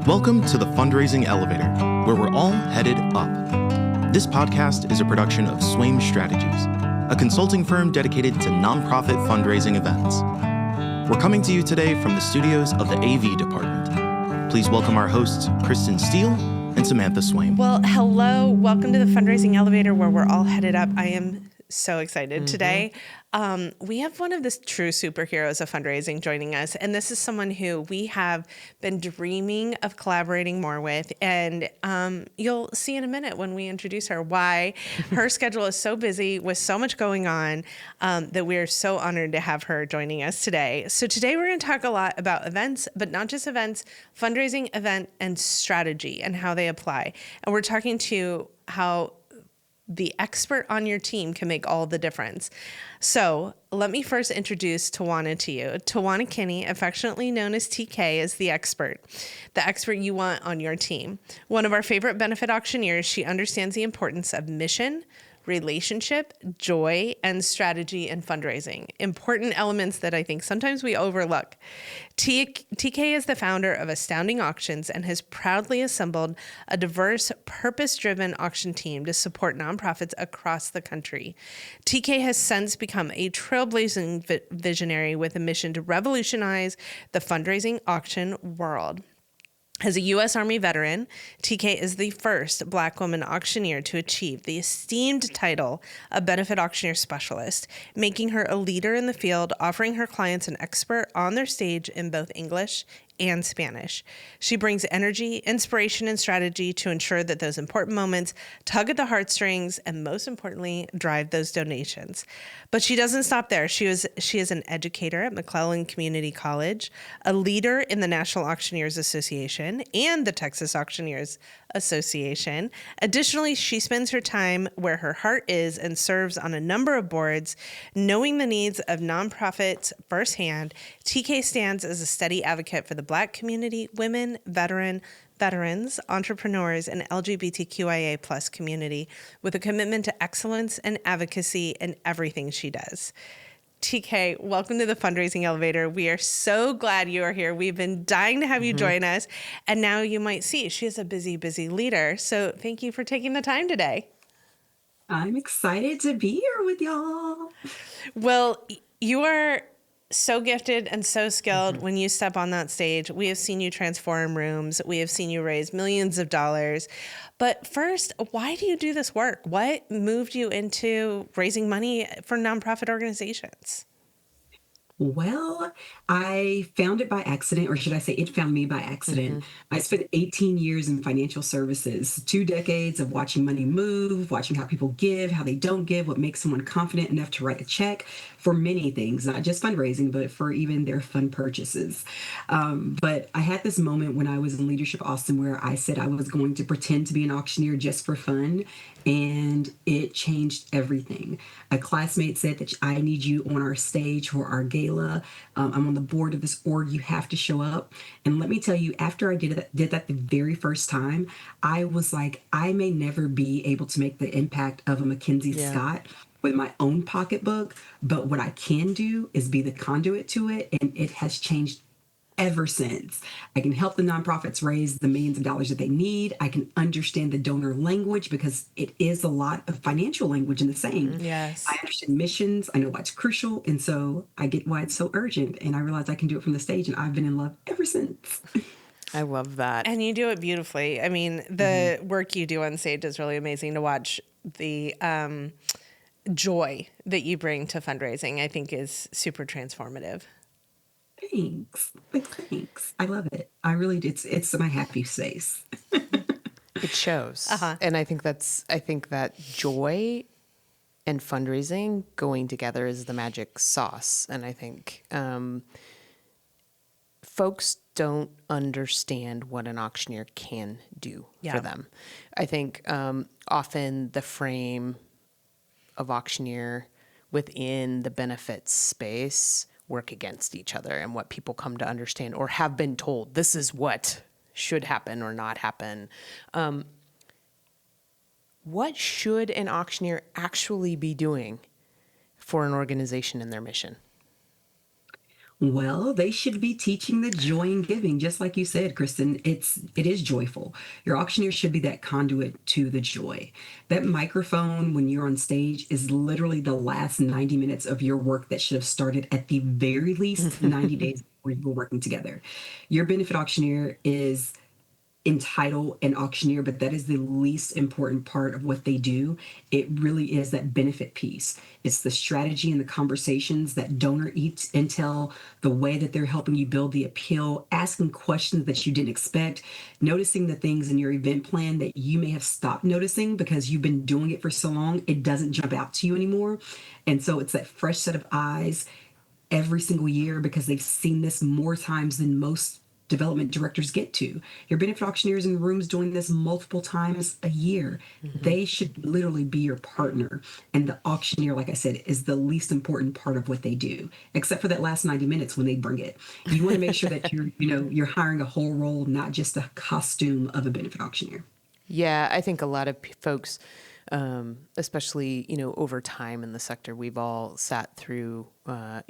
Welcome to the Fundraising Elevator, where we're all headed up. This podcast is a production of Swaim Strategies, a consulting firm dedicated to nonprofit fundraising events. We're coming to you today from the studios of the AV department. Please welcome our hosts, Kristen Steele and Samantha Swaim. Well, hello. Welcome to the Fundraising Elevator, where we're all headed up. I am so excited today. We have one of the true superheroes of fundraising joining us, and this is someone who we have been dreaming of collaborating more with, and you'll see in a minute when we introduce her why her schedule is so busy with so much going on that we are so honored to have her joining us today. So today we're going to talk a lot about events, but not just events, fundraising, event, and strategy and how they apply. And we're talking to how the expert on your team can make all the difference. So let me first introduce TiWanna to you. TiWanna Kenney, affectionately known as TK, is the expert you want on your team. One of our favorite benefit auctioneers, she understands the importance of mission, relationship, joy, and strategy in fundraising. Important elements that I think sometimes we overlook. TK is the founder of Astounding Auctions and has proudly assembled a diverse, purpose-driven auction team to support nonprofits across the country. TK has since become a trailblazing visionary with a mission to revolutionize the fundraising auction world. As a U.S. Army veteran, TK is the first Black woman auctioneer to achieve the esteemed title of Benefit Auctioneer Specialist, making her a leader in the field, offering her clients an expert on their stage in both English and Spanish. She brings energy, inspiration, and strategy to ensure that those important moments tug at the heartstrings and, most importantly, drive those donations. But she doesn't stop there. She is an educator at McClellan Community College, a leader in the National Auctioneers Association and the Texas Auctioneers Association. Additionally, she spends her time where her heart is and serves on a number of boards. Knowing the needs of nonprofits firsthand, TK stands as a steady advocate for the Black community, women, veterans, entrepreneurs, and LGBTQIA plus community with a commitment to excellence and advocacy in everything she does. TK, welcome to the Fundraising Elevator. We are so glad you are here. We've been dying to have you join us. And now you might see she is a busy, busy leader. So thank you for taking the time today. I'm excited to be here with y'all. Well, you are so gifted and so skilled when you step on that stage. We have seen you transform rooms. We have seen you raise millions of dollars. But first, why do you do this work? What moved you into raising money for nonprofit organizations? Well, I found it by accident, or should I say it found me by accident. I spent 18 years in financial services, 2 decades of watching money move, watching how people give, how they don't give, what makes someone confident enough to write a check for many things, not just fundraising, but for even their fun purchases. But I had this moment when I was in Leadership Austin where I said I was going to pretend to be an auctioneer just for fun, and it changed everything. A classmate said that I need you on our stage for our gala. I'm on the board of this org. You have to show up. And let me tell you, after I did that the very first time, I was like, I may never be able to make the impact of a Mackenzie Scott with my own pocketbook, but what I can do is be the conduit to it. And it has changed ever since. I can help the nonprofits raise the millions of dollars that they need. I can understand the donor language because it is a lot of financial language in the same. Yes. I understand missions. I know why it's crucial. And so I get why it's so urgent. And I realize I can do it from the stage. And I've been in love ever since. I love that. And you do it beautifully. I mean, the work you do on stage is really amazing to watch. The joy that you bring to fundraising, I think, is super transformative. Thanks. I love it. I really do. It's my happy space. It shows. And I think that joy and fundraising going together is the magic sauce. And I think folks don't understand what an auctioneer can do for them. I think often the frame of auctioneer within the benefits space work against each other, and what people come to understand or have been told this is what should happen or not happen. What should an auctioneer actually be doing for an organization in their mission? Well, they should be teaching the joy in giving, just like you said, Kristen. It is joyful. Your auctioneer should be that conduit to the joy. That microphone when you're on stage is literally the last 90 minutes of your work that should have started at the very least 90 days before you were working together. Your benefit auctioneer is entitle an auctioneer, but that is the least important part of what they do. It really is that benefit piece. It's the strategy and the conversations, that donor intel, the way that they're helping you build the appeal, asking questions that you didn't expect, noticing the things in your event plan that you may have stopped noticing because you've been doing it for so long, it doesn't jump out to you anymore. And so it's that fresh set of eyes every single year because they've seen this more times than most development directors get to. Your benefit auctioneers in rooms doing this multiple times a year. They should literally be your partner. And the auctioneer, like I said, is the least important part of what they do, except for that last 90 minutes when they bring it. You want to make sure that you're hiring a whole role, not just a costume of a benefit auctioneer. Yeah, I think a lot of folks, especially, over time in the sector, we've all sat through, a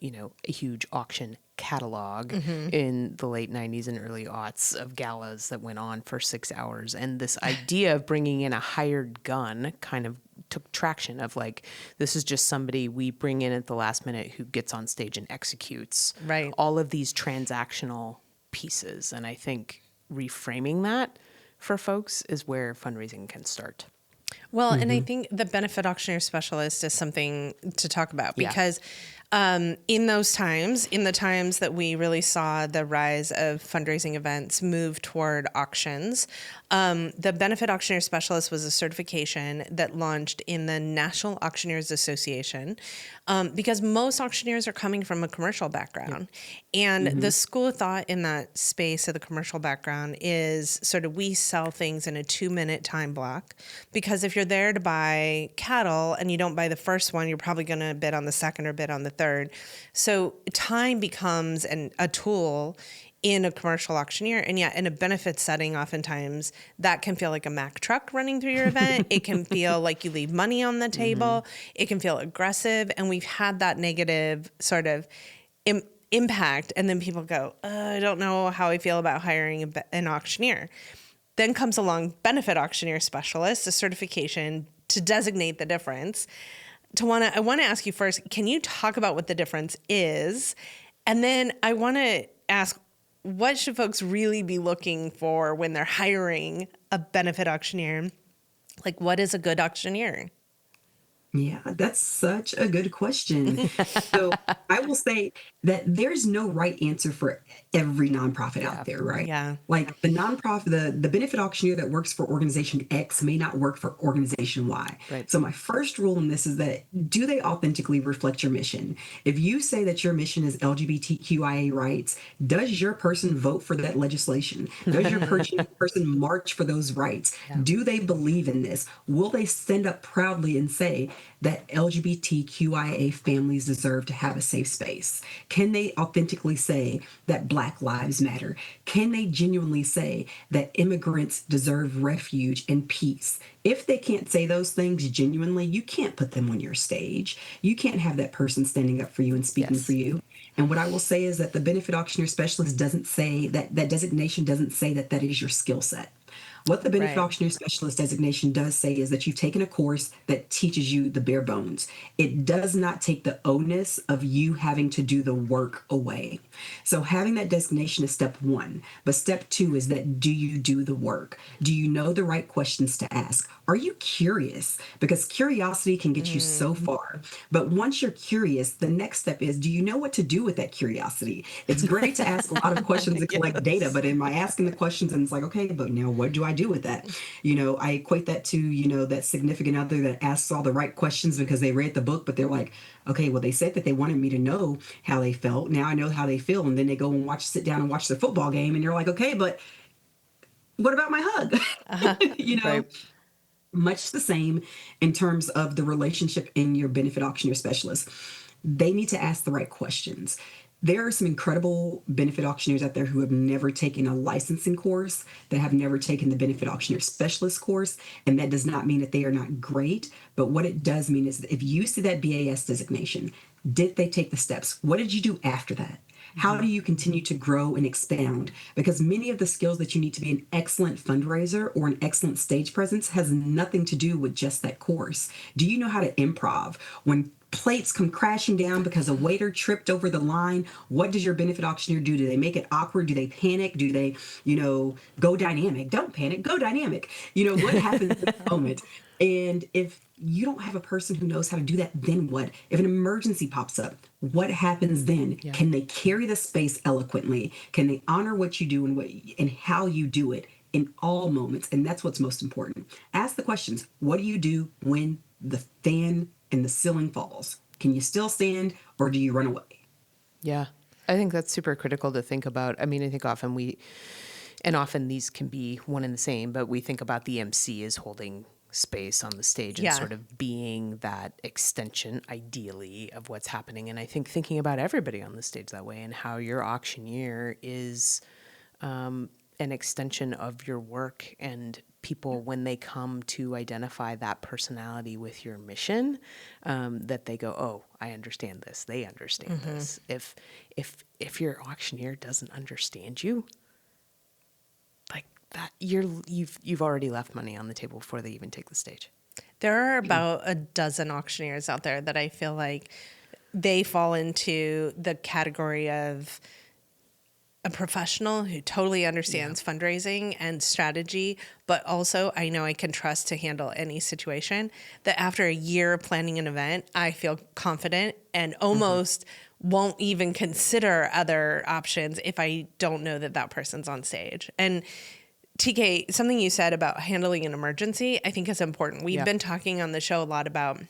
huge auction catalog in the late 90s and early aughts of galas that went on for 6 hours. And this idea of bringing in a hired gun kind of took traction of like, this is just somebody we bring in at the last minute who gets on stage and executes all of these transactional pieces. And I think reframing that for folks is where fundraising can start. Well, and I think the Benefit Auctioneer Specialist is something to talk about because in those times, in the times that we really saw the rise of fundraising events move toward auctions, the Benefit Auctioneer Specialist was a certification that launched in the National Auctioneers Association because most auctioneers are coming from a commercial background. And the school of thought in that space of the commercial background is sort of we sell things in a 2-minute time block because if you're there to buy cattle and you don't buy the first one, you're probably going to bid on the second or bid on the third. So time becomes a tool in a commercial auctioneer. And yet in a benefit setting, oftentimes that can feel like a Mack truck running through your event. It can feel like you leave money on the table. It can feel aggressive. And we've had that negative sort of impact. And then people go, I don't know how I feel about hiring an auctioneer. Then comes along Benefit Auctioneer Specialist, a certification to designate the difference. TiWanna, I want to ask you first, can you talk about what the difference is? And then I want to ask, what should folks really be looking for when they're hiring a benefit auctioneer? Like, what is a good auctioneer? Yeah, that's such a good question. So I will say that there's no right answer for every nonprofit out there, right? Yeah. Like the nonprofit, the benefit auctioneer that works for organization X may not work for organization Y. Right. So my first rule in this is that do they authentically reflect your mission? If you say that your mission is LGBTQIA rights, does your person vote for that legislation? Does your person march for those rights? Yeah. Do they believe in this? Will they stand up proudly and say that LGBTQIA families deserve to have a safe space? Can they authentically say that Black Lives Matter? Can they genuinely say that immigrants deserve refuge and peace? If they can't say those things genuinely, you can't put them on your stage. You can't have that person standing up for you and speaking for you. And what I will say is that the Benefit Auctioneer Specialist doesn't say that designation doesn't say that that is your skill set. What the Benefit Auctioneer Specialist designation does say is that you've taken a course that teaches you the bare bones. It does not take the onus of you having to do the work away. So having that designation is step one. But step two is that do you do the work? Do you know the right questions to ask? Are you curious? Because curiosity can get you so far. But once you're curious, the next step is, do you know what to do with that curiosity? It's great to ask a lot of questions and collect data, but am I asking the questions and it's like, okay, but now what do I do with that? I equate that to, that significant other that asks all the right questions because they read the book, but they're like, okay, well, they said that they wanted me to know how they felt. Now I know how they feel. And then they go and sit down and watch the football game. And you're like, okay, but what about my hug? Much the same in terms of the relationship in your benefit auctioneer specialist. They need to ask the right questions. There are some incredible benefit auctioneers out there who have never taken a licensing course, that have never taken the benefit auctioneer specialist course. And that does not mean that they are not great. But what it does mean is that if you see that BAS designation, did they take the steps? What did you do after that? How do you continue to grow and expound? Because many of the skills that you need to be an excellent fundraiser or an excellent stage presence has nothing to do with just that course. Do you know how to improv? When plates come crashing down because a waiter tripped over the line, what does your benefit auctioneer do? Do they make it awkward? Do they panic? Do they, go dynamic? Don't panic, go dynamic. What happens in the moment? And if you don't have a person who knows how to do that, then what? If an emergency pops up, what happens then? Yeah. Can they carry the space eloquently? Can they honor what you do and how you do it in all moments? And that's what's most important. Ask the questions. What do you do when the fan and the ceiling falls? Can you still stand, or do you run away? Yeah. I think that's super critical to think about. I mean, I think often these can be one and the same, but we think about the MC as holding space on the stage and sort of being that extension, ideally, of what's happening. And I think thinking about everybody on the stage that way, and how your auctioneer is an extension of your work, and people, when they come to identify that personality with your mission, that they go, oh, I understand this. They understand this. If your auctioneer doesn't understand you, like that, you've already left money on the table before they even take the stage. There are about a dozen auctioneers out there that I feel like they fall into the category of a professional who totally understands fundraising and strategy, but also I know I can trust to handle any situation. That after a year of planning an event, I feel confident and almost won't even consider other options if I don't know that person's on stage. And TK, something you said about handling an emergency, I think is important. We've been talking on the show a lot about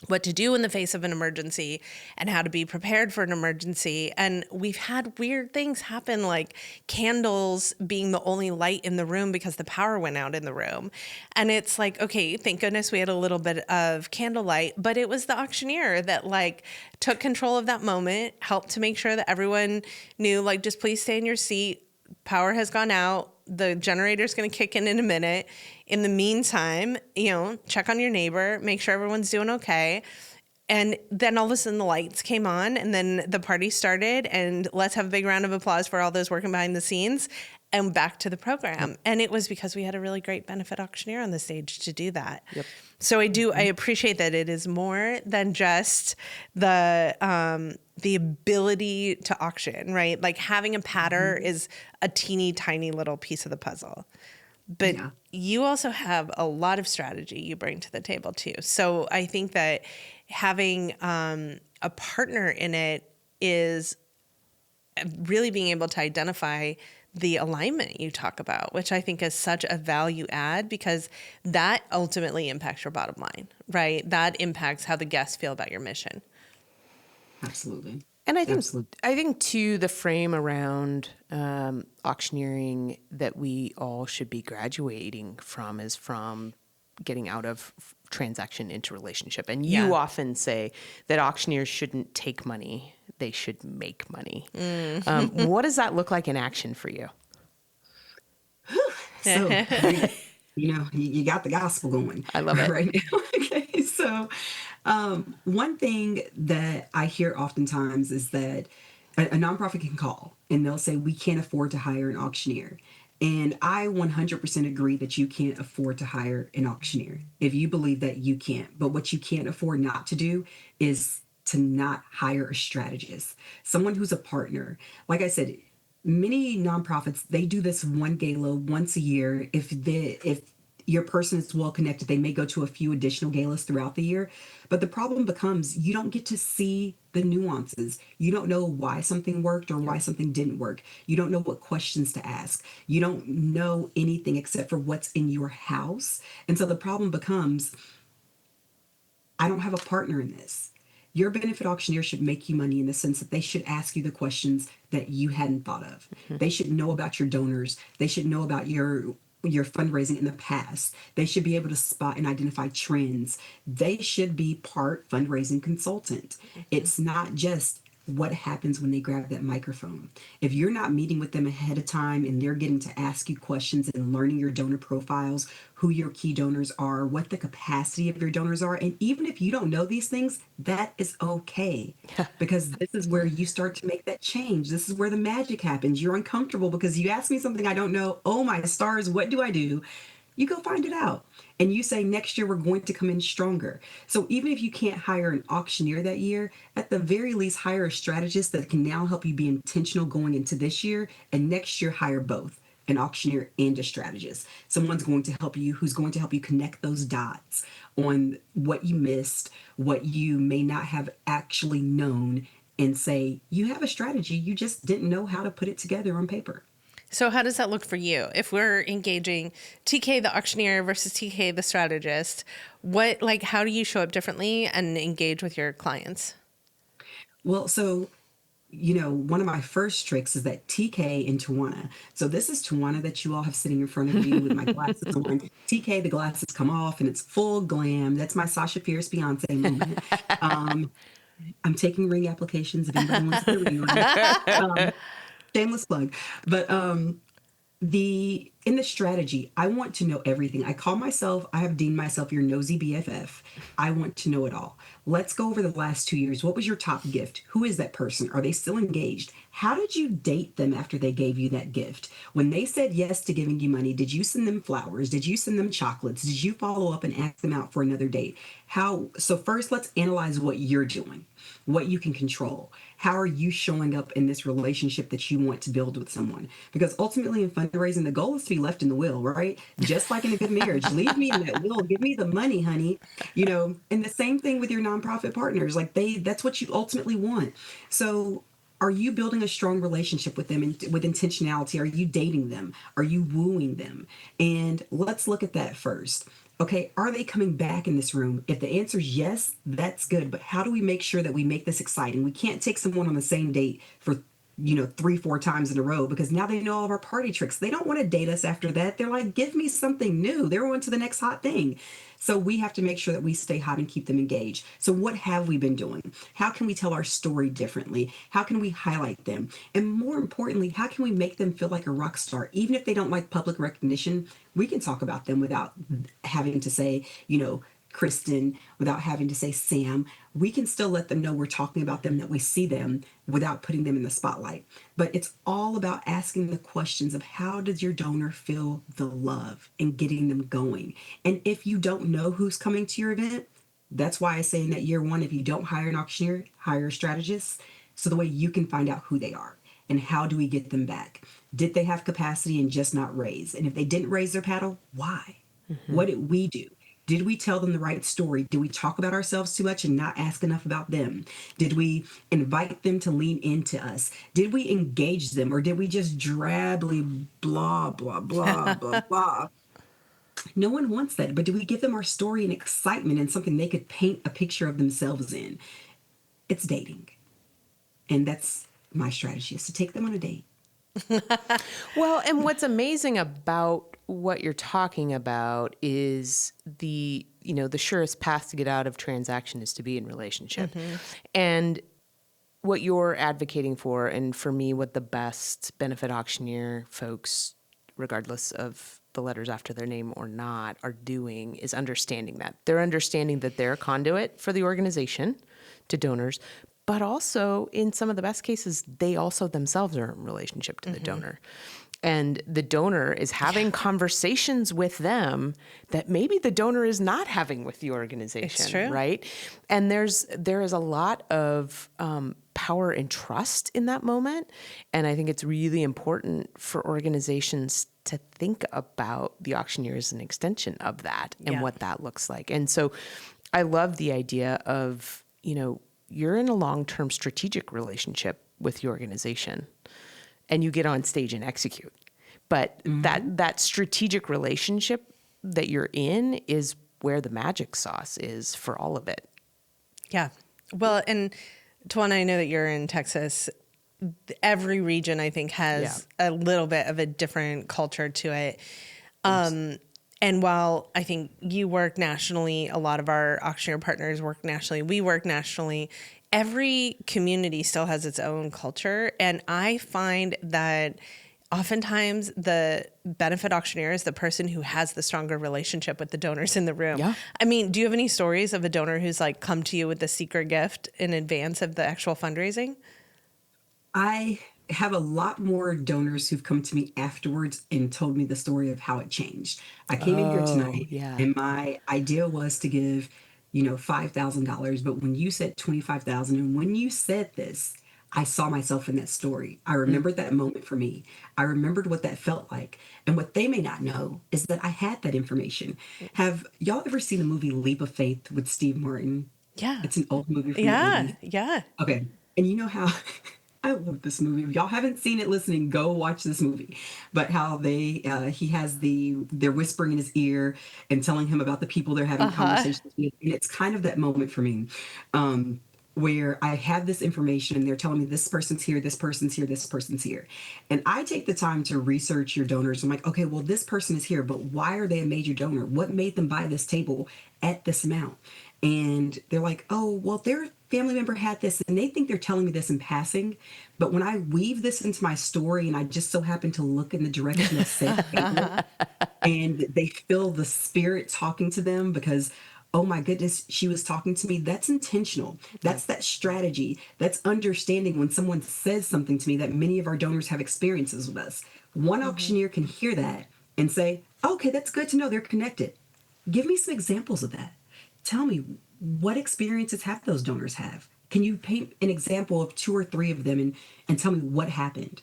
what to do in the face of an emergency and how to be prepared for an emergency. And we've had weird things happen, like candles being the only light in the room because the power went out in the room. And it's like, okay, thank goodness we had a little bit of candlelight, but it was the auctioneer that took control of that moment, helped to make sure that everyone knew, just please stay in your seat. Power has gone out. The generator's going to kick in a minute. In the meantime, check on your neighbor, make sure everyone's doing okay. And then all of a sudden the lights came on and then the party started, and let's have a big round of applause for all those working behind the scenes, and back to the program. Yep. And it was because we had a really great benefit auctioneer on the stage to do that. Yep. So I appreciate that it is more than just the ability to auction, right? Like having a patter is a teeny tiny little piece of the puzzle. But you also have a lot of strategy you bring to the table too. So I think that having a partner in it is really being able to identify the alignment you talk about, which I think is such a value add, because that ultimately impacts your bottom line, right? That impacts how the guests feel about your mission. Absolutely. And I think too, the frame around auctioneering that we all should be graduating from is from getting out of transaction into relationship. And you often say that auctioneers shouldn't take money, they should make money. What does that look like in action for you? So, you got the gospel going. I love it. Right now. Okay, so one thing that I hear oftentimes is that a nonprofit can call and they'll say, we can't afford to hire an auctioneer. And I 100% agree that you can't afford to hire an auctioneer if you believe that you can't. But what you can't afford not to do is to not hire a strategist, someone who's a partner. Like I said, many nonprofits, they do this one gala once a year. If your person is well connected, they may go to a few additional galas throughout the year. But the problem becomes you don't get to see the nuances. You don't know why something worked or why something didn't work. You don't know what questions to ask. You don't know anything except for what's in your house. And so the problem becomes, I don't have a partner in this. Your benefit auctioneer should make you money in the sense that they should ask you the questions that you hadn't thought of. They should know about your donors. They should know about your fundraising in the past. They should be able to spot and identify trends. They should be part fundraising consultant. It's not just what happens when they grab that microphone. If you're not meeting with them ahead of time and they're getting to ask you questions and learning your donor profiles, who your key donors are, what the capacity of your donors are, and even if you don't know these things, that is okay. Because this is where you start to make that change. This is where the magic happens. You're uncomfortable because you ask me something I don't know. Oh my stars, what do I do? You go find it out. And you say, next year, we're going to come in stronger. So even if you can't hire an auctioneer that year, at the very least, hire a strategist that can now help you be intentional going into this year. And next year, hire both an auctioneer and a strategist. Someone's going to help you, who's going to help you connect those dots on what you missed, what you may not have actually known, and say, you have a strategy, you just didn't know how to put it together on paper. So how does that look for you? If we're engaging TK, the auctioneer versus TK, the strategist, how do you show up differently and engage with your clients? Well, so, one of my first tricks is that TK and TiWanna. So this is TiWanna that you all have sitting in front of me with my glasses on. TK, the glasses come off and it's full glam. That's my Sasha Fierce Beyonce moment. I'm taking ring applications if anybody wants to ring one. Shameless plug. But in the strategy, I want to know everything. I have deemed myself your nosy BFF. I want to know it all. Let's go over the last 2 years. What was your top gift? Who is that person? Are they still engaged? How did you date them after they gave you that gift? When they said yes to giving you money, did you send them flowers? Did you send them chocolates? Did you follow up and ask them out for another date? So first, let's analyze what you're doing, what you can control. How are you showing up in this relationship that you want to build with someone? Because ultimately in fundraising, the goal is to be left in the will, right? Just like in a good marriage, leave me in that will, give me the money, honey. And the same thing with your nonprofit partners. That's what you ultimately want. So are you building a strong relationship with them with intentionality? Are you dating them? Are you wooing them? And let's look at that first. Okay, are they coming back in this room? If the answer is yes, that's good. But how do we make sure that we make this exciting? We can't take someone on the same date for 3-4 times in a row, because now they know all of our party tricks. They don't want to date us after that. They're like, give me something new. They're on to the next hot thing. So we have to make sure that we stay hot and keep them engaged. So what have we been doing? How can we tell our story differently? How can we highlight them? And more importantly, how can we make them feel like a rock star? Even if they don't like public recognition, we can talk about them without having to say, Kristen, without having to say Sam. We can still let them know we're talking about them, that we see them without putting them in the spotlight. But it's all about asking the questions of how does your donor feel the love and getting them going. And if you don't know who's coming to your event, that's why I say in that year one, if you don't hire an auctioneer, hire a strategist. So the way you can find out who they are and how do we get them back. Did they have capacity and just not raise? And if they didn't raise their paddle, why? What did we do? Did we tell them the right story? Did we talk about ourselves too much and not ask enough about them? Did we invite them to lean into us? Did we engage them, or did we just drably blah, blah, blah, blah, blah? No one wants that. But do we give them our story and excitement and something they could paint a picture of themselves in? It's dating. And that's my strategy, is to take them on a date. Well, and what's amazing about what you're talking about is the surest path to get out of transaction is to be in relationship. And what you're advocating for, and for me, what the best benefit auctioneer folks, regardless of the letters after their name or not, are doing is understanding that. They're understanding that they're a conduit for the organization to donors, but also in some of the best cases, they also themselves are in relationship to the donor. And the donor is having conversations with them that maybe the donor is not having with the organization. It's true. Right? And there is a lot of power and trust in that moment. And I think it's really important for organizations to think about the auctioneer as an extension of that and what that looks like. And so I love the idea of, you're in a long-term strategic relationship with your organization and you get on stage and execute. But that strategic relationship that you're in is where the magic sauce is for all of it. Yeah. Well, and TiWanna, I know that you're in Texas. Every region, I think, has a little bit of a different culture to it. And while I think you work nationally, a lot of our auctioneer partners work nationally, we work nationally, every community still has its own culture. And I find that oftentimes the benefit auctioneer is the person who has the stronger relationship with the donors in the room. Yeah. I mean, do you have any stories of a donor who's like come to you with a secret gift in advance of the actual fundraising? I have a lot more donors who've come to me afterwards and told me the story of how it changed. I came in here tonight yeah. and my idea was to give, $5,000. But when you said 25,000, and when you said this, I saw myself in that story. I remembered that moment for me. I remembered what that felt like. And what they may not know is that I had that information. Have y'all ever seen the movie Leap of Faith with Steve Martin? Yeah. It's an old movie from the Yeah. 80s. Yeah. Okay. And you know how I love this movie. If y'all haven't seen it listening, go watch this movie. But how he has they're whispering in his ear and telling him about the people they're having conversations with. And it's kind of that moment for me. Where I have this information and they're telling me this person's here, this person's here, this person's here. And I take the time to research your donors. I'm like, okay, well, this person is here, but why are they a major donor? What made them buy this table at this amount? And they're like, oh, well, their family member had this, and they think they're telling me this in passing. But when I weave this into my story and I just so happen to look in the direction of said table, and they feel the spirit talking to them because, oh my goodness, she was talking to me. That's intentional. That's that strategy. That's understanding when someone says something to me that many of our donors have experiences with us. One auctioneer can hear that and say, okay, that's good to know they're connected. Give me some examples of that. Tell me, what experiences have those donors have? Can you paint an example of 2 or 3 of them and tell me what happened?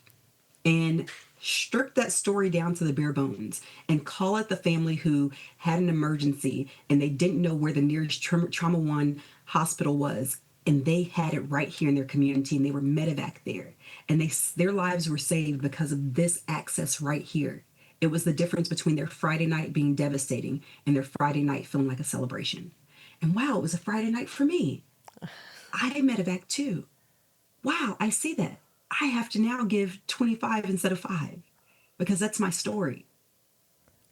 And strip that story down to the bare bones and call it the family who had an emergency and they didn't know where the nearest Trauma One hospital was. And they had it right here in their community and they were medevac there. And their lives were saved because of this access right here. It was the difference between their Friday night being devastating and their Friday night feeling like a celebration. And wow, it was a Friday night for me. I medevac too. Wow, I see that. I have to now give 25 instead of 5 because that's my story.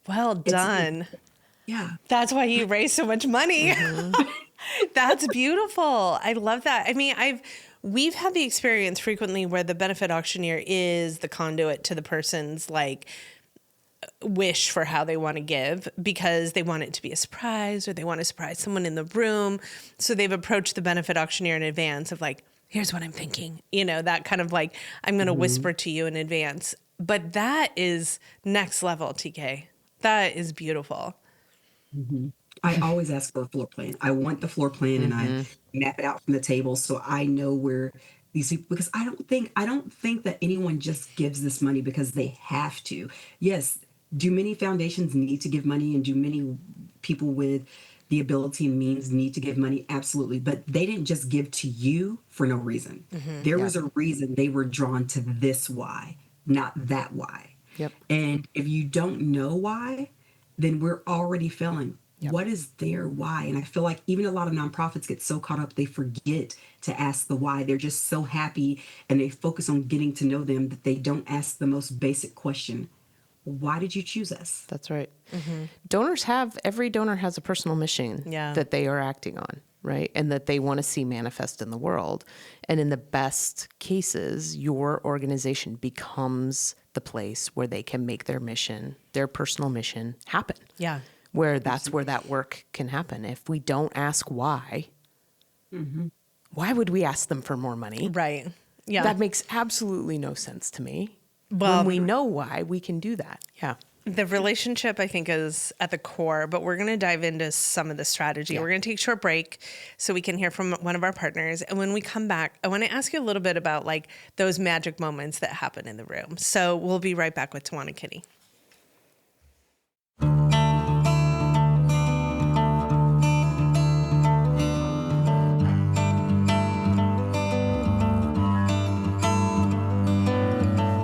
Well done. Yeah. That's why you raise so much money. That's beautiful. I love that. I mean, we've had the experience frequently where the benefit auctioneer is the conduit to the person's wish for how they want to give because they want it to be a surprise or they want to surprise someone in the room. So they've approached the benefit auctioneer in advance of here's what I'm thinking, that kind of I'm going to whisper to you in advance. But that is next level, TK. That is beautiful. Mm-hmm. I always ask for a floor plan. I want the floor plan and I map it out from the table so I know where these people, because I don't think that anyone just gives this money because they have to. Yes. Do many foundations need to give money and do many people with the ability and means need to give money? Absolutely. But they didn't just give to you for no reason. There was a reason they were drawn to this why, not that why. Yep. And if you don't know why, then we're already failing. Yep. What is their why? And I feel like even a lot of nonprofits get so caught up, they forget to ask the why. They're just so happy and they focus on getting to know them that they don't ask the most basic question. Why did you choose us? That's right. Every donor has a personal mission that they are acting on, right? And that they want to see manifest in the world. And in the best cases, your organization becomes the place where they can make their mission, their personal mission happen. Yeah. Where that work can happen. If we don't ask why would we ask them for more money? Right. Yeah. That makes absolutely no sense to me. Well, when we know why, we can do that. Yeah. The relationship, I think, is at the core, but we're going to dive into some of the strategy. Yeah. We're going to take a short break so we can hear from one of our partners. And when we come back, I want to ask you a little bit about those magic moments that happen in the room. So we'll be right back with TiWanna Kenney.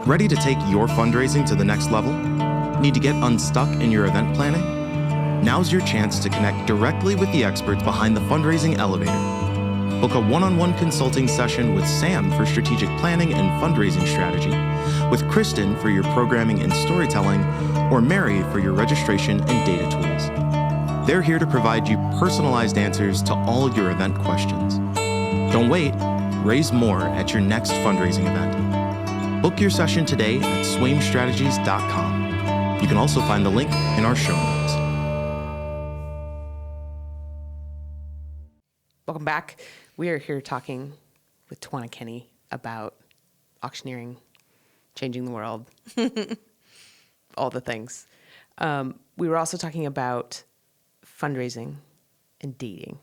Ready to take your fundraising to the next level? Need to get unstuck in your event planning? Now's your chance to connect directly with the experts behind the fundraising elevator. Book a one-on-one consulting session with Sam for strategic planning and fundraising strategy, with Kristen for your programming and storytelling, or Mary for your registration and data tools. They're here to provide you personalized answers to all your event questions. Don't wait. Raise more at your next fundraising event. Book your session today at swaimstrategies.com. You can also find the link in our show notes. Welcome back. We are here talking with TiWanna Kenney about auctioneering, changing the world, all the things. We were also talking about fundraising and dating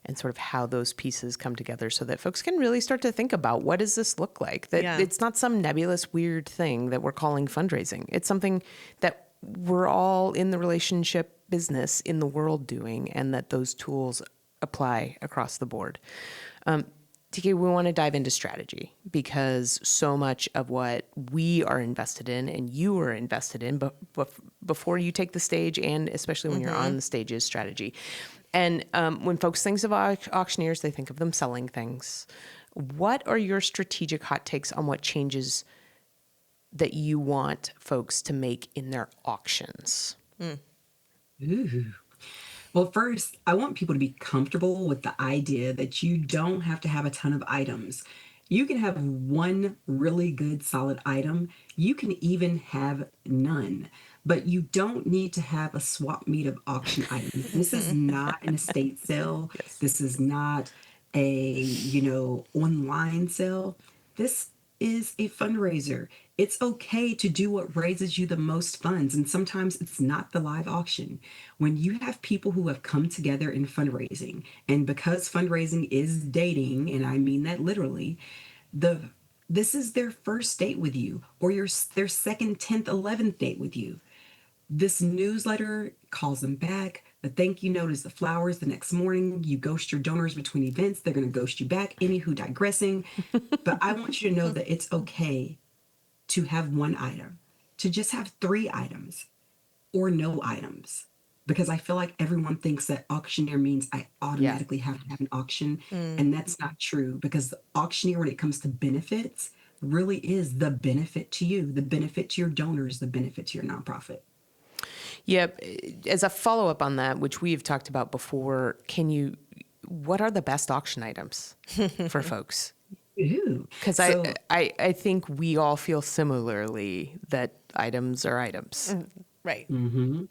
and sort of how those pieces come together so that folks can really start to think about, what does this look like? That It's not some nebulous, weird thing that we're calling fundraising. It's something that we're all in the relationship business in the world doing, and that those tools apply across the board. TK, we want to dive into strategy, because so much of what we are invested in and you are invested in before you take the stage, and especially when you're on the stage, is strategy. And when folks think of auctioneers, they think of them selling things. What are your strategic hot takes on what changes that you want folks to make in their auctions? Ooh. Well, first, I want people to be comfortable with the idea that you don't have to have a ton of items. You can have one really good, solid item. You can even have none. But you don't need to have a swap meet of auction items. This is not an estate sale. Yes. This is not a, online sale. This is a fundraiser. It's okay to do what raises you the most funds. And sometimes it's not the live auction. When you have people who have come together in fundraising, and because fundraising is dating, and I mean that literally, this is their first date with you, or their second, 10th, 11th date with you. This newsletter calls them back. The thank you note is the flowers. The next morning, you ghost your donors between events. They're going to ghost you back. Anywho, digressing. But I want you to know that it's okay to have one item, to just have 3 items, or no items. Because I feel like everyone thinks that auctioneer means I automatically have to have an auction. And that's not true, because the auctioneer, when it comes to benefits, really is the benefit to you, the benefit to your donors, the benefit to your nonprofit. Yep. As a follow-up on that, which we've talked about before, what are the best auction items for folks? Because I think we all feel similarly that items are items. Right. Mm-hmm.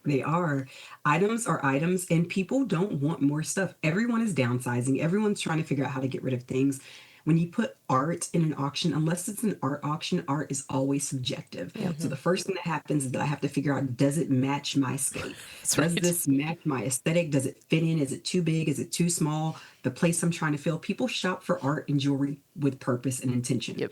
They are. Items are items, and people don't want more stuff. Everyone is downsizing. Everyone's trying to figure out how to get rid of things. When you put art in an auction, unless it's an art auction, art is always subjective. So the first thing that happens is that I have to figure out, does it match my scope? Does this match my aesthetic? Does it fit in? Is it too big? Is it too small? The place I'm trying to fill. People shop for art and jewelry with purpose and intention. Yep.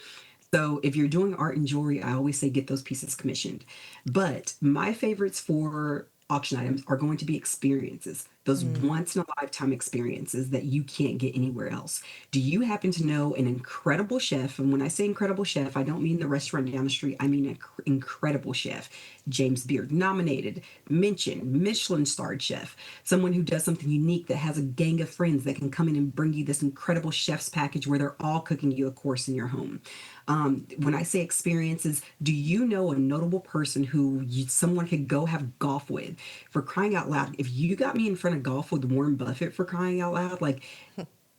So if you're doing art and jewelry, I always say get those pieces commissioned. But my favorites for auction items are going to be experiences, those once in a lifetime experiences that you can't get anywhere else. Do you happen to know an incredible chef? And when I say incredible chef, I don't mean the restaurant down the street. I mean an incredible chef, James Beard nominated, mentioned, Michelin starred chef, someone who does something unique, that has a gang of friends that can come in and bring you this incredible chef's package where they're all cooking you a course in your home. When I say experiences, do you know a notable person who someone could go have golf with? For crying out loud, if you got me in front of golf with Warren Buffett, for crying out loud, like,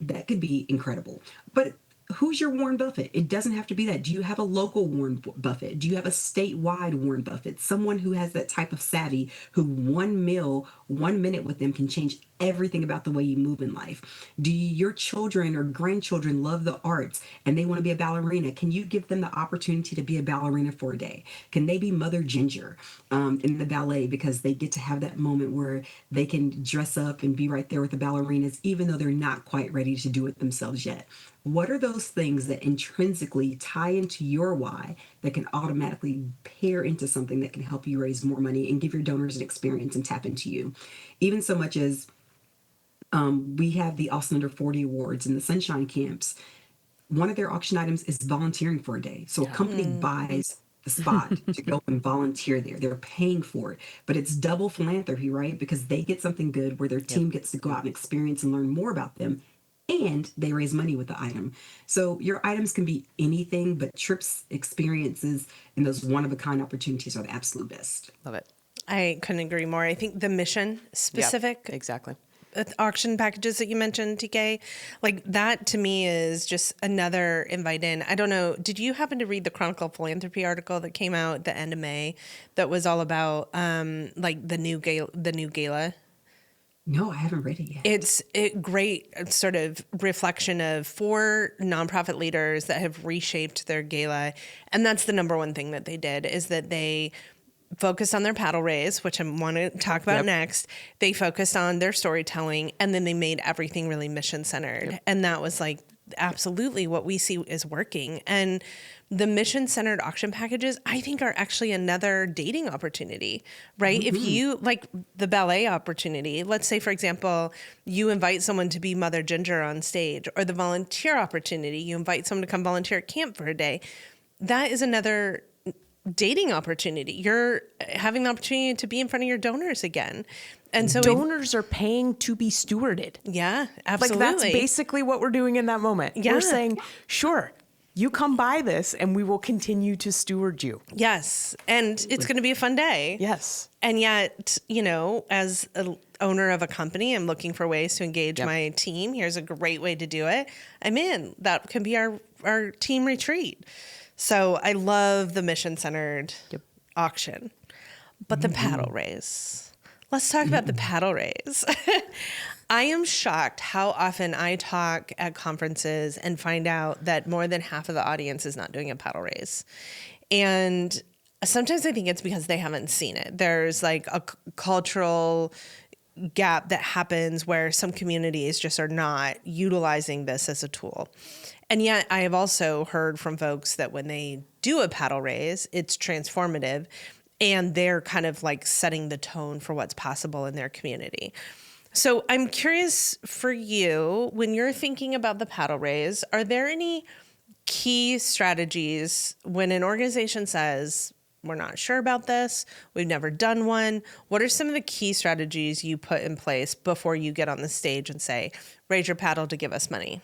that could be incredible. But who's your Warren Buffett? It doesn't have to be that. Do you have a local Warren Buffett? Do you have a statewide Warren Buffett? Someone who has that type of savvy, who 1 minute with them can change everything about the way you move in life. Do your children or grandchildren love the arts and they want to be a ballerina? Can you give them the opportunity to be a ballerina for a day? Can they be Mother Ginger in the ballet, because they get to have that moment where they can dress up and be right there with the ballerinas, even though they're not quite ready to do it themselves yet? What are those things that intrinsically tie into your why that can automatically pair into something that can help you raise more money and give your donors an experience and tap into you? Even so much as we have the Austin Under 40 Awards and the Sunshine Camps. One of their auction items is volunteering for a day. So a company buys the spot to go and volunteer there. They're paying for it, but it's double philanthropy, right? Because they get something good where their team gets to go out and experience and learn more about them, and they raise money with the item. So your items can be anything, but trips, experiences, and those one-of-a-kind opportunities are the absolute best. Love it. I couldn't agree more. I think the mission specific Yep, exactly. auction packages that you mentioned, TK, like that to me is just another invite in. I don't know. Did you happen to read the Chronicle Philanthropy article that came out at the end of May that was all about like the new gala? No, I haven't read it yet. It's a great sort of reflection of 4 nonprofit leaders that have reshaped their gala. And that's the number one thing that they did, is that they focused on their paddle raise, which I want to talk about next. They focused on their storytelling, and then they made everything really mission centered. Yep. And that was like absolutely what we see is working. And the mission centered auction packages, I think, are actually another dating opportunity, right? If you like the ballet opportunity, let's say, for example, you invite someone to be Mother Ginger on stage, or the volunteer opportunity, you invite someone to come volunteer at camp for a day. That is another dating opportunity. You're having the opportunity to be in front of your donors again. And so donors are paying to be stewarded. Yeah, absolutely. Like that's basically what we're doing in that moment. Yeah. We're saying, sure, you come buy this and we will continue to steward you. Yes. And it's going to be a fun day. Yes. And yet, you know, as an owner of a company, I'm looking for ways to engage my team. Here's a great way to do it. I'm in. That can be our team retreat. So I love the mission-centered auction. But the paddle raise. Let's talk about the paddle raise. I am shocked how often I talk at conferences and find out that more than half of the audience is not doing a paddle raise. And sometimes I think it's because they haven't seen it. There's like a cultural gap that happens where some communities just are not utilizing this as a tool. And yet I have also heard from folks that when they do a paddle raise, it's transformative, and they're kind of like setting the tone for what's possible in their community. So I'm curious for you, when you're thinking about the paddle raise, are there any key strategies when an organization says, we're not sure about this, we've never done one? What are some of the key strategies you put in place before you get on the stage and say, raise your paddle to give us money?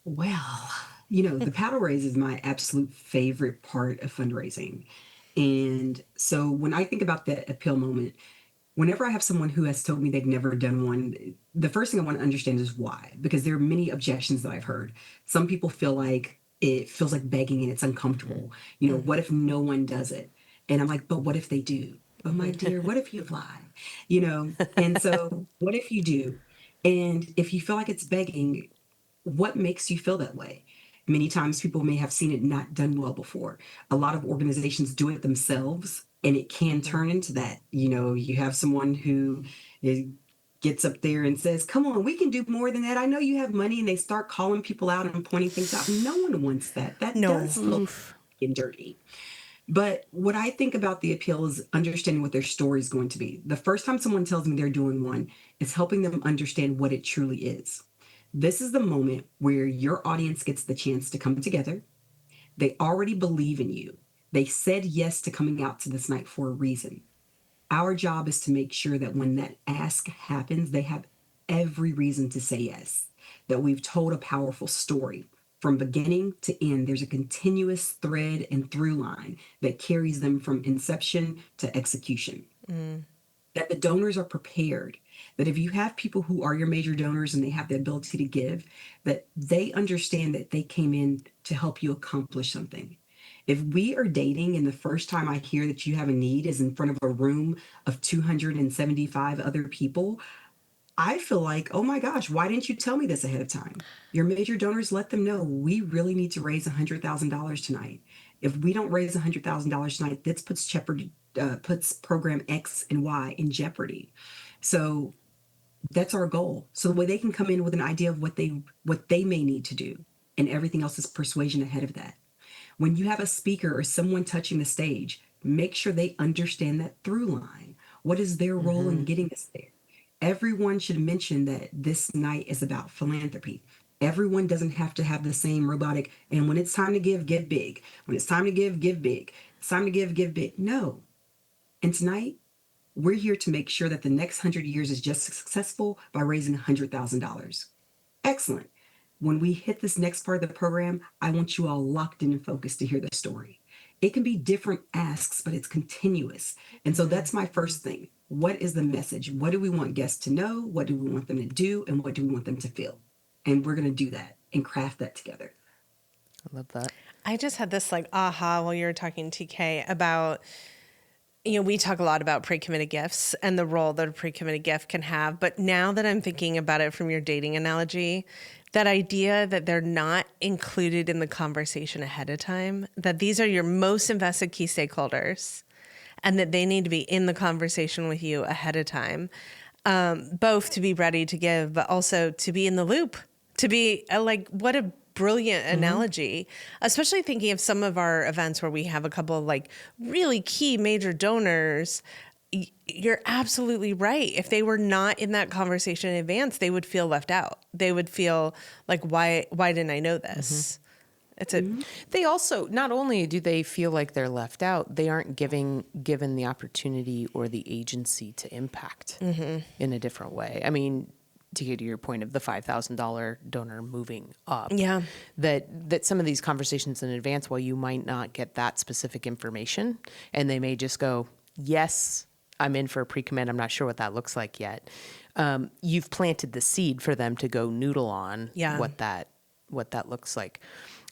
Well, you know, the paddle raise is my absolute favorite part of fundraising. And so when I think about that appeal moment, whenever I have someone who has told me they've never done one, the first thing I want to understand is why, because there are many objections that I've heard. Some people feel like it feels like begging and it's uncomfortable. You know, what if no one does it? And I'm like, but what if they do? But my dear, what if you lie? You know, and so what if you do? And if you feel like it's begging, what makes you feel that way? Many times people may have seen it not done well before. A lot of organizations do it themselves, and it can turn into that. You know, you have someone who gets up there and says, come on, we can do more than that. I know you have money, and they start calling people out and pointing things out. No one wants that. That does look dirty. But what I think about the appeal is understanding what their story is going to be. The first time someone tells me they're doing one, it's helping them understand what it truly is. This is the moment where your audience gets the chance to come together. They already believe in you. They said yes to coming out to this night for a reason. Our job is to make sure that when that ask happens, they have every reason to say yes, that we've told a powerful story. From beginning to end, there's a continuous thread and through line that carries them from inception to execution. That the donors are prepared, that if you have people who are your major donors and they have the ability to give, that they understand that they came in to help you accomplish something. If we are dating and the first time I hear that you have a need is in front of a room of 275 other people, I feel like, oh my gosh, why didn't you tell me this ahead of time? Your major donors, let them know we really need to raise $100,000 tonight. If we don't raise $100,000 tonight, this puts program X and Y in jeopardy. So that's our goal. So the way they can come in with an idea of what they may need to do, and everything else is persuasion ahead of that. When you have a speaker or someone touching the stage, make sure they understand that through line. What is their role in getting us there? Everyone should mention that this night is about philanthropy. Everyone doesn't have to have the same robotic, and when it's time to give big. When it's time to give big. It's time to give big. No. And tonight, we're here to make sure that the next 100 years is just successful by raising $100,000. Excellent. When we hit this next part of the program, I want you all locked in and focused to hear the story. It can be different asks, but it's continuous. And so that's my first thing. What is the message? What do we want guests to know? What do we want them to do? And what do we want them to feel? And we're going to do that and craft that together. I love that. I just had this like aha while you were talking, TK, about, we talk a lot about pre-committed gifts and the role that a pre-committed gift can have. But now that I'm thinking about it from your dating analogy, that idea that they're not included in the conversation ahead of time, that these are your most invested key stakeholders and that they need to be in the conversation with you ahead of time, both to be ready to give, but also to be in the loop, to be what a brilliant analogy, especially thinking of some of our events where we have a couple of like really key major donors. You're absolutely right. If they were not in that conversation in advance, they would feel left out. They would feel like, why didn't I know this? They also, not only do they feel like they're left out, they aren't given the opportunity or the agency to impact in a different way. I mean, to get to your point of the $5,000 donor moving up, that some of these conversations in advance, while you might not get that specific information, and they may just go, yes, I'm in for a pre-commit. I'm not sure what that looks like yet. You've planted the seed for them to go noodle on what that looks like.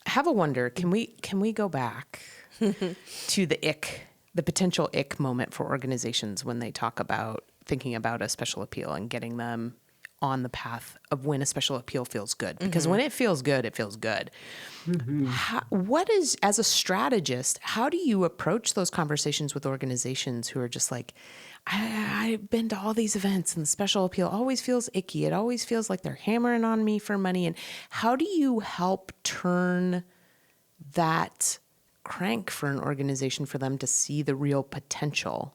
I have a wonder. Can we go back to the potential ick moment for organizations when they talk about thinking about a special appeal and getting them on the path of when a special appeal feels good? Because when it feels good, it feels good. What is, as a strategist, how do you approach those conversations with organizations who are just like, I've been to all these events and the special appeal always feels icky. It always feels like they're hammering on me for money. And how do you help turn that crank for an organization for them to see the real potential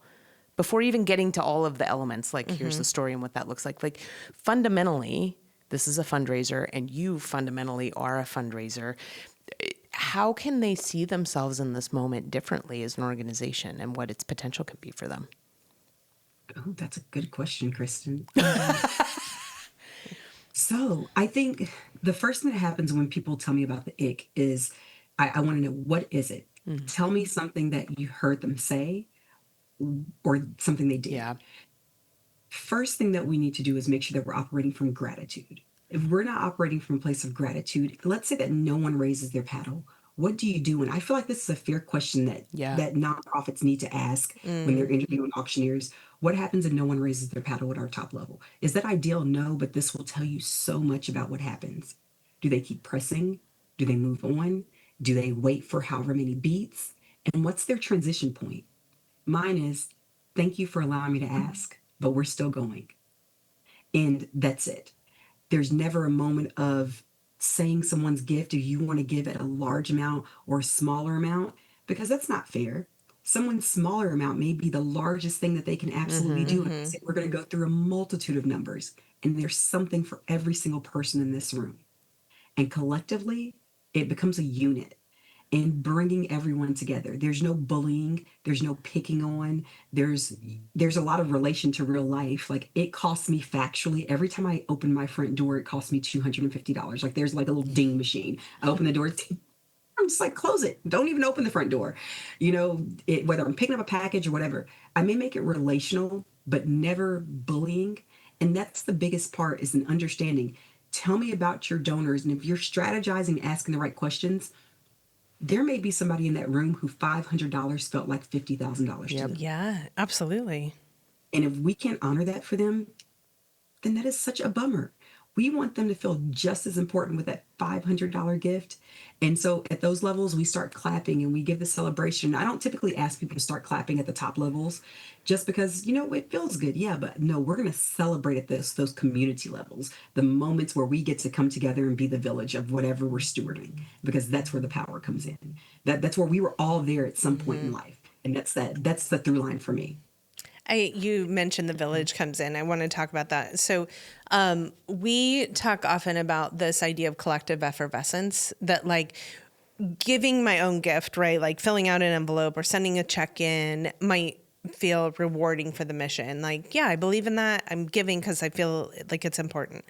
before even getting to all of the elements? Like, here's the story and what that looks like. Like, fundamentally, this is a fundraiser and you fundamentally are a fundraiser. How can they see themselves in this moment differently as an organization and what its potential could be for them? Oh, that's a good question, Kristen. So I think the first thing that happens when people tell me about the ick is I want to know, what is it? Tell me something that you heard them say or something they did. Yeah. First thing that we need to do is make sure that we're operating from gratitude. If we're not operating from a place of gratitude, let's say that no one raises their paddle. What do you do? And I feel like this is a fair question that nonprofits need to ask when they're interviewing auctioneers. What happens if no one raises their paddle at our top level? Is that ideal? No, but this will tell you so much about what happens. Do they keep pressing? Do they move on? Do they wait for however many beats? And what's their transition point? Mine is, thank you for allowing me to ask, but we're still going. And that's it. There's never a moment of saying someone's gift, do you want to give at a large amount or a smaller amount? Because that's not fair. Someone's smaller amount may be the largest thing that they can absolutely do. And say, we're going to go through a multitude of numbers, and there's something for every single person in this room. And collectively, it becomes a unit. And bringing everyone together. There's no bullying. There's no picking on. There's a lot of relation to real life. Like, it costs me factually, every time I open my front door, it costs me $250. Like, there's like a little ding machine. I open the door, I'm just like, close it. Don't even open the front door. Whether I'm picking up a package or whatever, I may make it relational, but never bullying. And that's the biggest part, is an understanding. Tell me about your donors. And if you're strategizing, asking the right questions, there may be somebody in that room who $500 felt like $50,000 to them. Yeah, absolutely. And if we can't honor that for them, then that is such a bummer. We want them to feel just as important with that $500 gift. And so at those levels, we start clapping and we give the celebration. I don't typically ask people to start clapping at the top levels just because, it feels good. Yeah, but no, we're going to celebrate at those community levels, the moments where we get to come together and be the village of whatever we're stewarding, because that's where the power comes in. That's where we were all there at some point in life. And that's the through line for me. You mentioned the village comes in. I want to talk about that. So we talk often about this idea of collective effervescence, that like giving my own gift, right? Like filling out an envelope or sending a check in might feel rewarding for the mission. Like, yeah, I believe in that. I'm giving because I feel like it's important.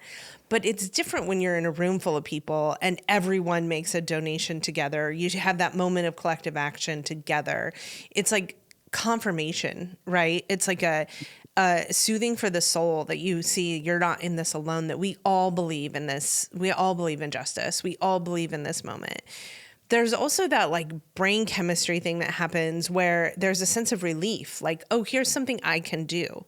But it's different when you're in a room full of people and everyone makes a donation together. You have that moment of collective action together. It's like confirmation, right? It's like a soothing for the soul that you see you're not in this alone, that we all believe in this. We all believe in justice. We all believe in this moment. There's also that like brain chemistry thing that happens where there's a sense of relief, like, oh, here's something I can do,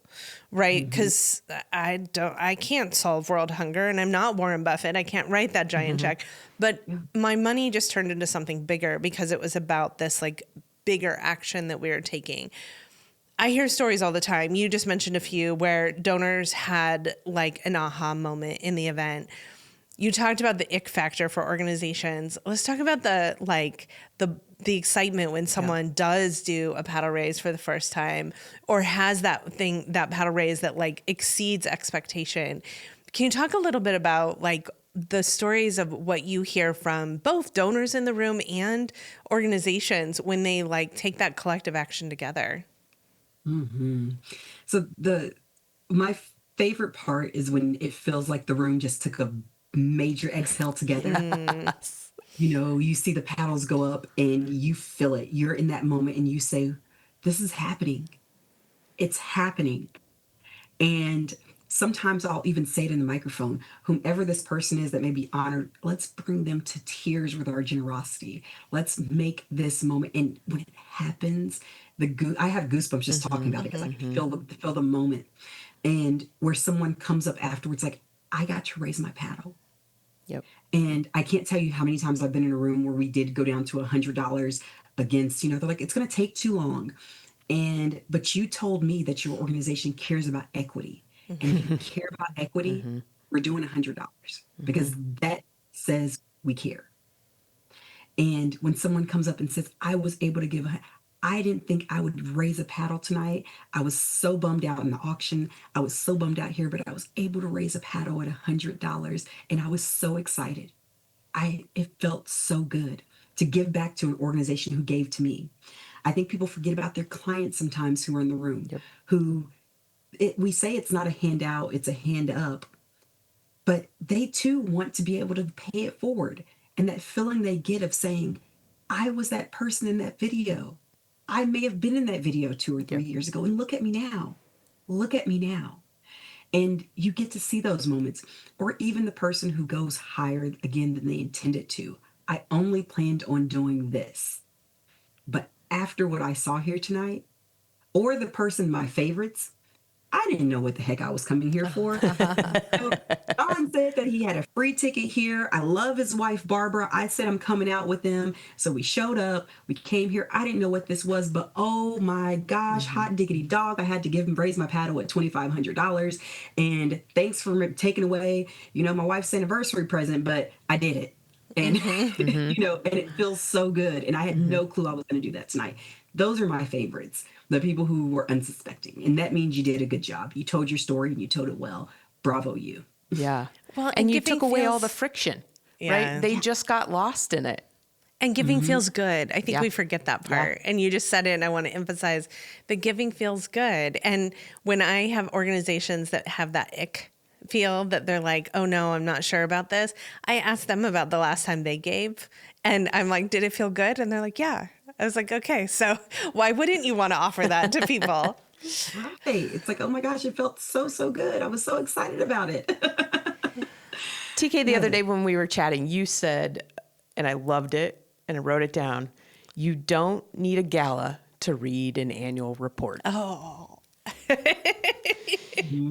right? Because I can't solve world hunger, and I'm not Warren Buffett. I can't write that giant check, but my money just turned into something bigger because it was about this like bigger action that we were taking. I hear stories all the time. You just mentioned a few where donors had like an aha moment in the event. You talked about the ick factor for organizations. Let's talk about the excitement when someone does do a paddle raise for the first time, or has that paddle raise that like exceeds expectation. Can you talk a little bit about like the stories of what you hear from both donors in the room and organizations when they like take that collective action together? So my favorite part is when it feels like the room just took a major exhale together. You know, you see the paddles go up and you feel it. You're in that moment and you say, this is happening. It's happening. And sometimes I'll even say it in the microphone, whomever this person is that may be honored, let's bring them to tears with our generosity. Let's make this moment. And when it happens, I have goosebumps just talking about it because I can feel the moment. And where someone comes up afterwards, like, I got to raise my paddle. Yep. And I can't tell you how many times I've been in a room where we did go down to $100 against, they're like, it's going to take too long. But you told me that your organization cares about equity. And if you care about equity, we're doing $100 because that says we care. And when someone comes up and says, I was able to give I didn't think I would raise a paddle tonight. I was so bummed out in the auction. I was so bummed out here, but I was able to raise a paddle at $100. And I was so excited. It felt so good to give back to an organization who gave to me. I think people forget about their clients sometimes who are in the room, we say it's not a handout, it's a hand up, but they too want to be able to pay it forward. And that feeling they get of saying, I was that person in that video. I may have been in that video 2 or 3 years ago, and look at me now. Look at me now. And you get to see those moments. Or even the person who goes higher again than they intended to. I only planned on doing this. But after what I saw here tonight, or the person, my favorites, I didn't know what the heck I was coming here for. So Don said that he had a free ticket here. I love his wife, Barbara. I said I'm coming out with them. So we showed up. We came here. I didn't know what this was, but oh my gosh, hot diggity dog. I had to raise my paddle at $2,500. And thanks for taking away, my wife's anniversary present, but I did it. And, and it feels so good. And I had no clue I was going to do that tonight. Those are my favorites, the people who were unsuspecting. And that means you did a good job. You told your story and you told it well. Bravo, you. Yeah. Well, and you took away all the friction, right? They just got lost in it. And giving feels good. I think we forget that part. And you just said it, and I want to emphasize that giving feels good. And when I have organizations that have that ick feel, that they're like, oh no, I'm not sure about this, I ask them about the last time they gave. And I'm like, did it feel good? And they're like, yeah. I was like, okay, so why wouldn't you want to offer that to people? Right. It's like, oh my gosh, it felt so, so good. I was so excited about it. TK, the other day when we were chatting, you said, and I loved it, and I wrote it down, you don't need a gala to read an annual report. Oh.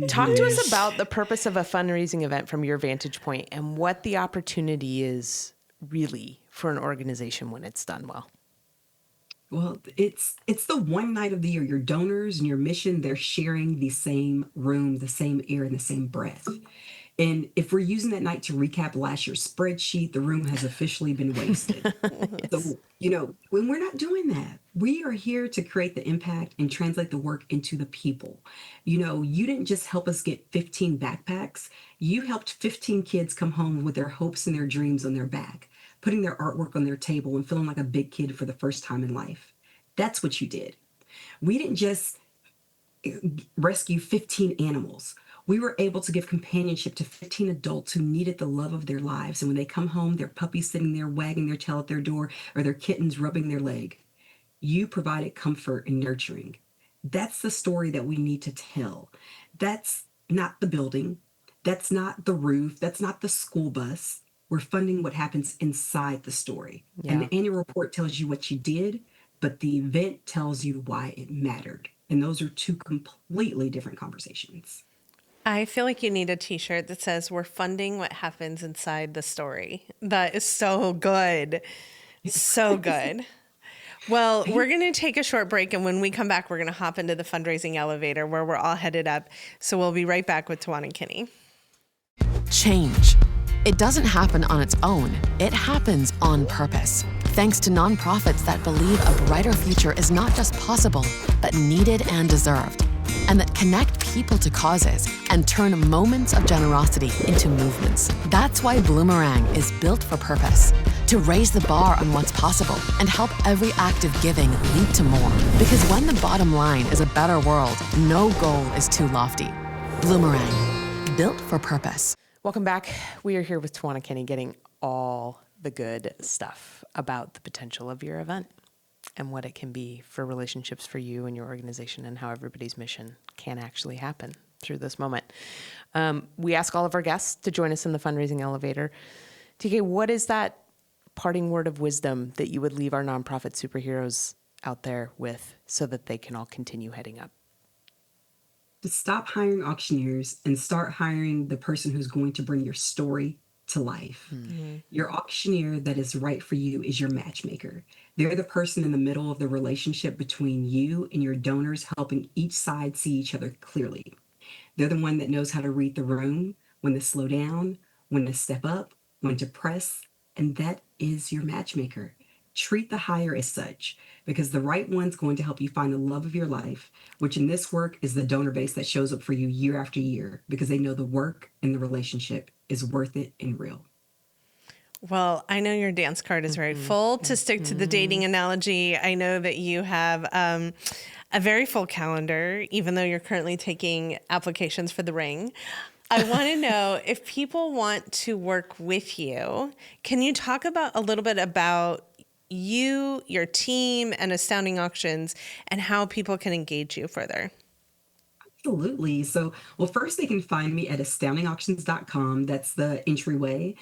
Talk to us about the purpose of a fundraising event from your vantage point and what the opportunity is really for an organization when it's done well. Well, it's the one night of the year. Your donors and your mission, they're sharing the same room, the same air, and the same breath. And if we're using that night to recap last year's spreadsheet, the room has officially been wasted. So, when we're not doing that, we are here to create the impact and translate the work into the people. You didn't just help us get 15 backpacks. You helped 15 kids come home with their hopes and their dreams on their back, putting their artwork on their table and feeling like a big kid for the first time in life. That's what you did. We didn't just rescue 15 animals. We were able to give companionship to 15 adults who needed the love of their lives. And when they come home, their puppy's sitting there wagging their tail at their door, or their kitten's rubbing their leg. You provided comfort and nurturing. That's the story that we need to tell. That's not the building. That's not the roof. That's not the school bus. We're funding what happens inside the story. Yeah. And the annual report tells you what you did, but the event tells you why it mattered. And those are two completely different conversations. I feel like you need a t-shirt that says we're funding what happens inside the story. That is so good. So good. Well, we're going to take a short break, and when we come back, we're going to hop into the fundraising elevator where we're all headed up. So we'll be right back with TiWanna and Kenney. Change. It doesn't happen on its own. It happens on purpose. Thanks to nonprofits that believe a brighter future is not just possible, but needed and deserved, and that connect people to causes and turn moments of generosity into movements. That's why Bloomerang is built for purpose, to raise the bar on what's possible and help every act of giving lead to more. Because when the bottom line is a better world, no goal is too lofty. Bloomerang, built for purpose. Welcome back. We are here with TiWanna Kenney getting all the good stuff about the potential of your event and what it can be for relationships for you and your organization, and how everybody's mission can actually happen through this moment. We ask all of our guests to join us in the fundraising elevator. TK, what is that parting word of wisdom that you would leave our nonprofit superheroes out there with so that they can all continue heading up? To stop hiring auctioneers and start hiring the person who's going to bring your story to life. Mm-hmm. Your auctioneer that is right for you is your matchmaker. They're the person in the middle of the relationship between you and your donors, helping each side see each other clearly. They're the one that knows how to read the room, when to slow down, when to step up, when to press, and that is your matchmaker. Treat the hire as such, because the right one's going to help you find the love of your life, which in this work is the donor base that shows up for you year after year, because they know the work and the relationship is worth it and real. Well, I know your dance card is very full. To stick to the dating analogy, I know that you have a very full calendar, even though you're currently taking applications for the ring. I want to know, if people want to work with you, can you talk a little bit about you, your team, and Astounding Auctions, and how people can engage you further? Absolutely. So, well, first they can find me at astoundingauctions.com. That's the entryway.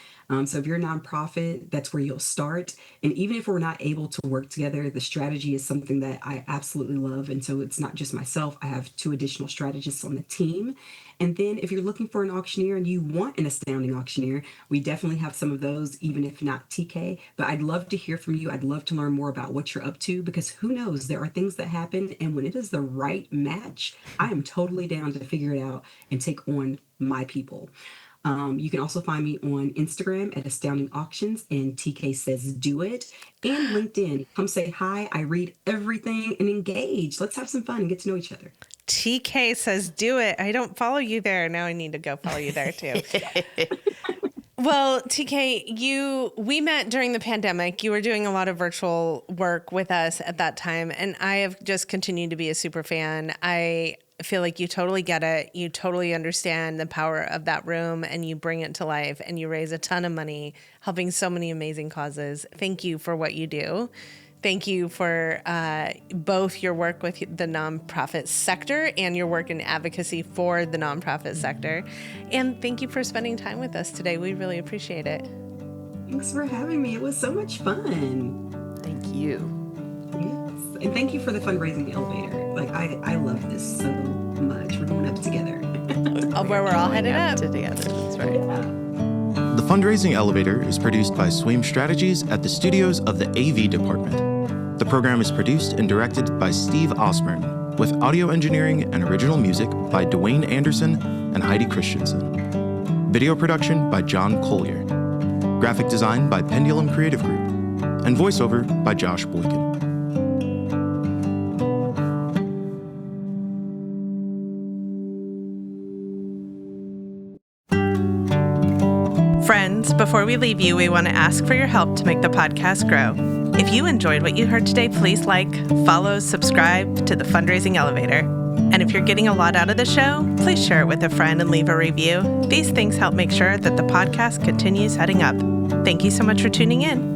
So if you're a nonprofit, that's where you'll start. And even if we're not able to work together, the strategy is something that I absolutely love. And so it's not just myself. I have 2 additional strategists on the team. And then if you're looking for an auctioneer and you want an Astounding Auctioneer, we definitely have some of those, even if not TK. But I'd love to hear from you. I'd love to learn more about what you're up to, because who knows, there are things that happen. And when it is the right match, I am totally down to figure it out and take on my people. You can also find me on Instagram at Astounding Auctions and TK Says Do It, and LinkedIn. Come say hi. I read everything and engage. Let's have some fun and get to know each other. TK Says Do It. I don't follow you there. Now I need to go follow you there too. Well, TK, we met during the pandemic. You were doing a lot of virtual work with us at that time, and I have just continued to be a super fan. I feel like you totally get it. You totally understand the power of that room, and you bring it to life, and you raise a ton of money helping so many amazing causes. Thank you for what you do. Thank you for both your work with the nonprofit sector and your work in advocacy for the nonprofit sector. And thank you for spending time with us today. We really appreciate it. Thanks for having me. It was so much fun. Thank you. Yes. And thank you for the fundraising elevator. Like, I love this so much. We're going up together. Where we're all headed up. Together. That's right. Yeah. The Fundraising Elevator is produced by Swaim Strategies at the studios of the AV department. The program is produced and directed by Steve Osborne, with audio engineering and original music by Dwayne Anderson and Heidi Christensen. Video production by John Collier. Graphic design by Pendulum Creative Group. And voiceover by Josh Boykin. Friends, before we leave you, we want to ask for your help to make the podcast grow. If you enjoyed what you heard today, please like, follow, subscribe to the Fundraising Elevator. And if you're getting a lot out of the show, please share it with a friend and leave a review. These things help make sure that the podcast continues heading up. Thank you so much for tuning in.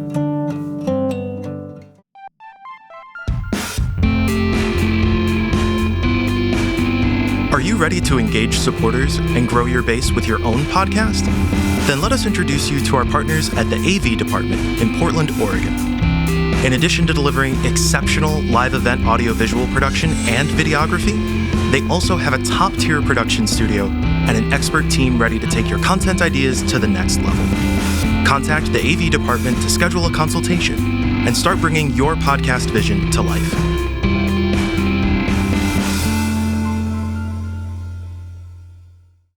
Are you ready to engage supporters and grow your base with your own podcast? Then let us introduce you to our partners at the AV department in Portland, Oregon. In addition to delivering exceptional live event audiovisual production and videography, they also have a top-tier production studio and an expert team ready to take your content ideas to the next level. Contact the AV department to schedule a consultation and start bringing your podcast vision to life.